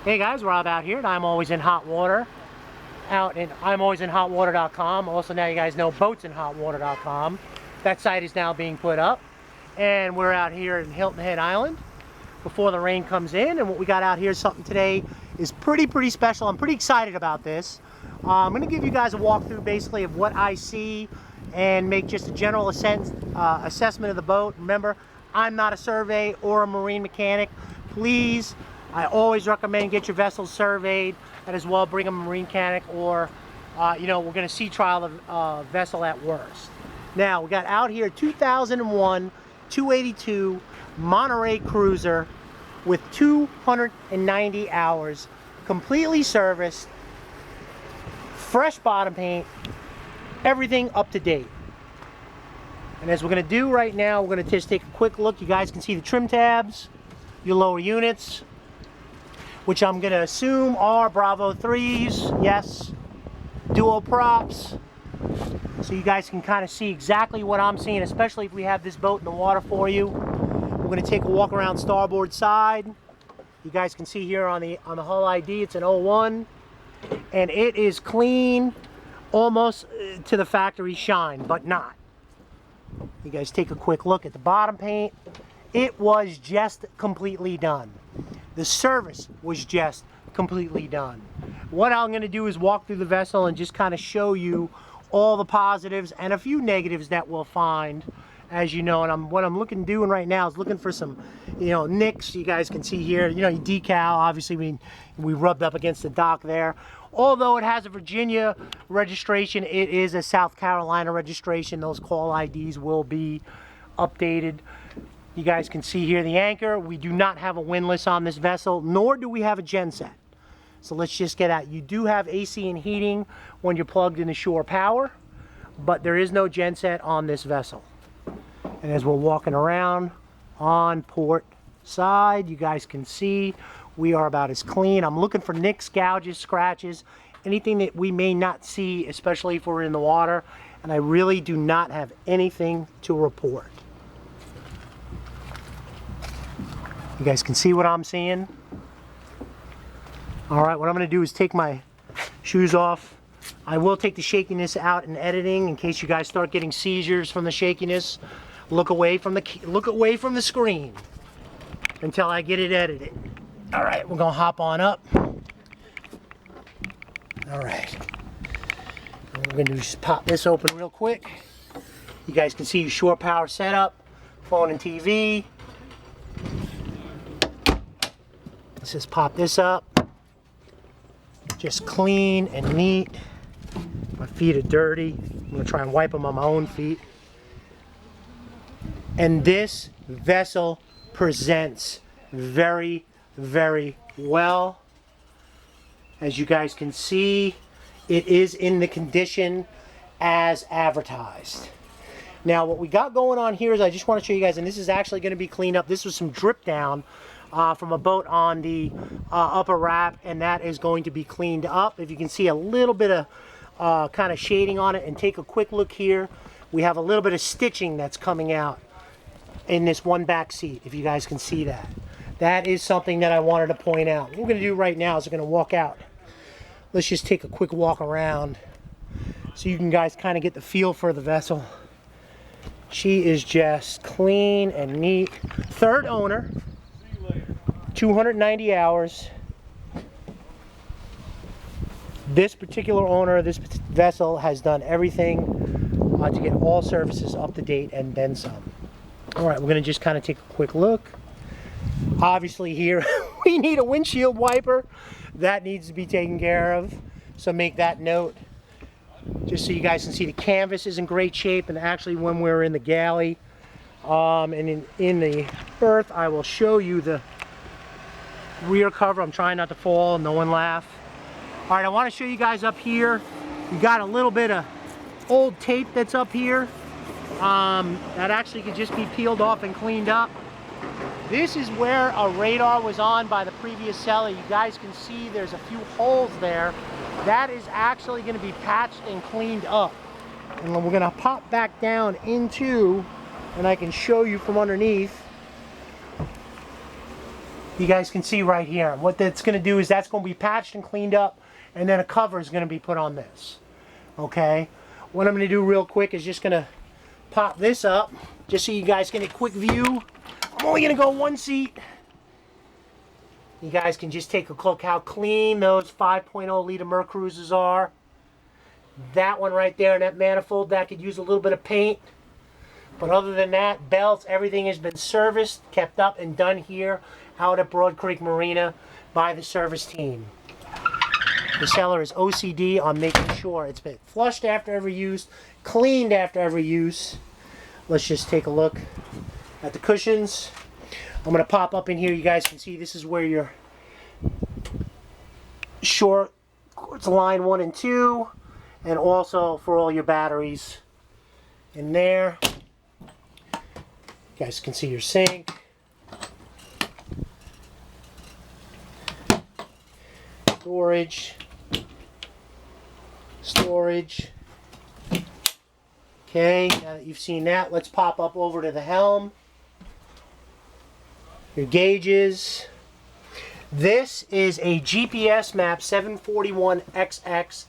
Hey guys, Rob out here at I'm Always in Hot Water, out in ImAlwaysInHotWater.com. Also now you guys know BoatsInHotWater.com. That site is now being put up, and we're out here in Hilton Head Island before the rain comes in. And what we got out here, something today, is pretty special. I'm pretty excited about this. I'm going to give you guys a walkthrough basically of what I see and make just a general assessment of the boat. Remember, I'm not a survey or a marine mechanic. Please, I always recommend get your vessels surveyed, and as well bring a marine mechanic, or you know, we're going to sea trial the vessel at worst. Now we got out here 2001 282 Monterey cruiser with 290 hours, completely serviced, fresh bottom paint, everything up to date. And as we're going to do right now, we're going to just take a quick look. You guys can see the trim tabs, your lower units, which I'm going to assume are Bravo 3s, yes, dual props, so you guys can kind of see exactly what I'm seeing, especially if we have this boat in the water for you. We're going to take a walk around Starboard Side. You guys can see here on the hull ID, it's an 01, and it is clean, almost to the factory shine, but not. You guys take a quick look at the bottom paint. It was just completely done. The service was just completely done. What I'm going to do is walk through the vessel and just kind of show you all the positives and a few negatives that we'll find, as you know. And what I'm doing right now is looking for some, you know, nicks. You guys can see here, you know, your decal. Obviously, we rubbed up against the dock there. Although it has a Virginia registration, it is a South Carolina registration. Those call IDs will be updated. You guys can see here the anchor. We do not have a windlass on this vessel, nor do we have a genset. So let's just get out. You do have AC and heating when you're plugged into shore power, but there is no genset on this vessel. And as we're walking around on port side, you guys can see we are about as clean. I'm looking for nicks, gouges, scratches, anything that we may not see, especially if we're in the water, and I really do not have anything to report. You guys can see what I'm seeing. All right, what I'm going to do is take my shoes off. I will take the shakiness out in editing in case you guys start getting seizures from the shakiness. Look away from the screen until I get it edited. All right, we're going to hop on up. All right. What we're going to do is just pop this open real quick. You guys can see your shore power setup, phone and TV. Let's just pop this up. Just clean and neat. My feet are dirty. I'm going to try and wipe them on my own feet. And this vessel presents very well. As you guys can see, it is in the condition as advertised. Now what we got going on here is I just want to show you guys, and this is actually going to be cleaned up. This was some drip down from a boat on the upper wrap, and that is going to be cleaned up. If you can see a little bit of kind of shading on it, and take a quick look here, we have a little bit of stitching that's coming out in this one back seat, if you guys can see that. That is something that I wanted to point out. What we're going to do right now is we're going to walk out. Let's just take a quick walk around so you can guys kind of get the feel for the vessel. She is just clean and neat. Third owner, 290 hours. This particular owner of this vessel has done everything to get all services up to date and then some. All right, we're going to just kind of take a quick look. Obviously here we need a windshield wiper. That needs to be taken care of, so make that note. Just so you guys can see, the canvas is in great shape, and actually when we're in the galley and in the berth, I will show you the rear cover. I'm trying not to fall, no one laugh. All right, I want to show you guys up here. You got a little bit of old tape that's up here. That actually could just be peeled off and cleaned up. This is where a radar was on by the previous seller. You guys can see there's a few holes there. That is actually going to be patched and cleaned up. And we're going to pop back down into, and I can show you from underneath. You guys can see right here. What that's going to do is that's going to be patched and cleaned up, and then a cover is going to be put on this. Okay? What I'm going to do real quick is just going to pop this up, just so you guys get a quick view. I'm only going to go one seat. You guys can just take a look how clean those 5.0 liter Mercruisers are. That one right there, and that manifold, that could use a little bit of paint. But other than that, belts, everything has been serviced, kept up, and done here out at Broad Creek Marina by the service team. The seller is OCD on making sure it's been flushed after every use, cleaned after every use. Let's just take a look at the cushions. I'm going to pop up in here. You guys can see this is where your short quartz line 1 and 2, and also for all your batteries in there. You guys can see your sink. Storage. Okay, now that you've seen that, let's pop up over to the helm. Your gauges. This is a GPS map 741XX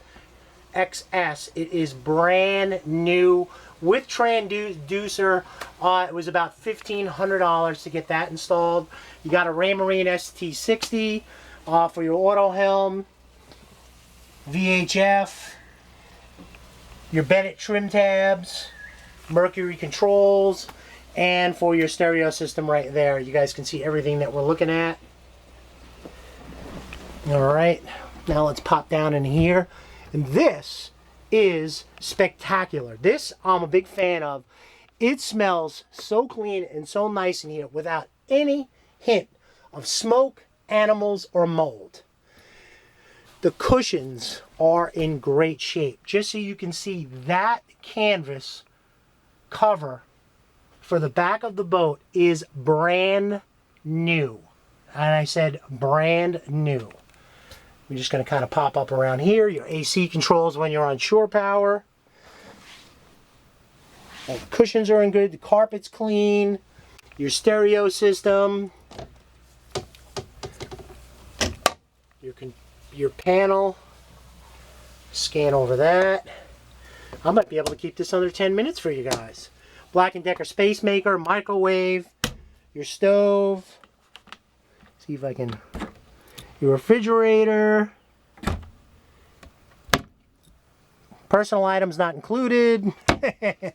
XS. It is brand new with transducer. It was about $1,500 to get that installed. You got a Raymarine ST60 for your auto helm, VHF, your Bennett trim tabs, Mercury controls, and for your stereo system right there. You guys can see everything that we're looking at. Alright, now let's pop down in here. And this is spectacular. This I'm a big fan of. It smells so clean and so nice in here without any hint of smoke, animals, or mold. The cushions are in great shape. Just so you can see, that canvas cover for the back of the boat is brand new. And I said brand new. We're just going to kind of pop up around here. Your AC controls when you're on shore power. The cushions are in good. The carpet's clean. Your stereo system. Your panel. Scan over that. I might be able to keep this under 10 minutes for you guys. Black & Decker Space Maker, microwave, your stove. See if I can... Your refrigerator. Personal items not included. And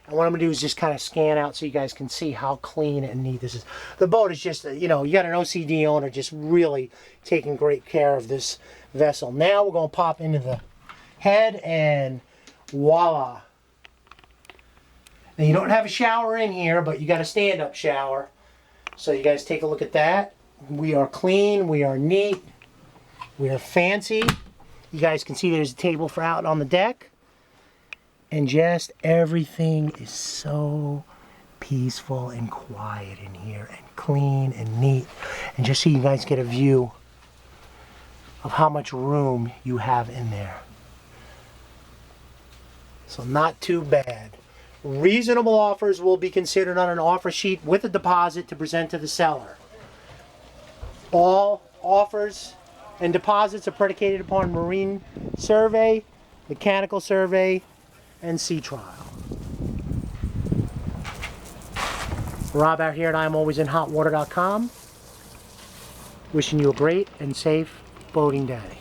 what I'm going to do is just kind of scan out so you guys can see how clean and neat this is. The boat is just, you know, you got an OCD owner just really taking great care of this vessel. Now we're going to pop into the head and voila. Now you don't have a shower in here, but you got a stand-up shower. So you guys take a look at that. We are clean, we are neat, we are fancy. You guys can see there's a table for out on the deck. And just everything is so peaceful and quiet in here, and clean and neat. And just so you guys get a view of how much room you have in there. So not too bad. Reasonable offers will be considered on an offer sheet with a deposit to present to the seller. All offers and deposits are predicated upon marine survey, mechanical survey, and sea trial. Rob out here at ImAlwaysInHotWater.com. Wishing you a great and safe boating day.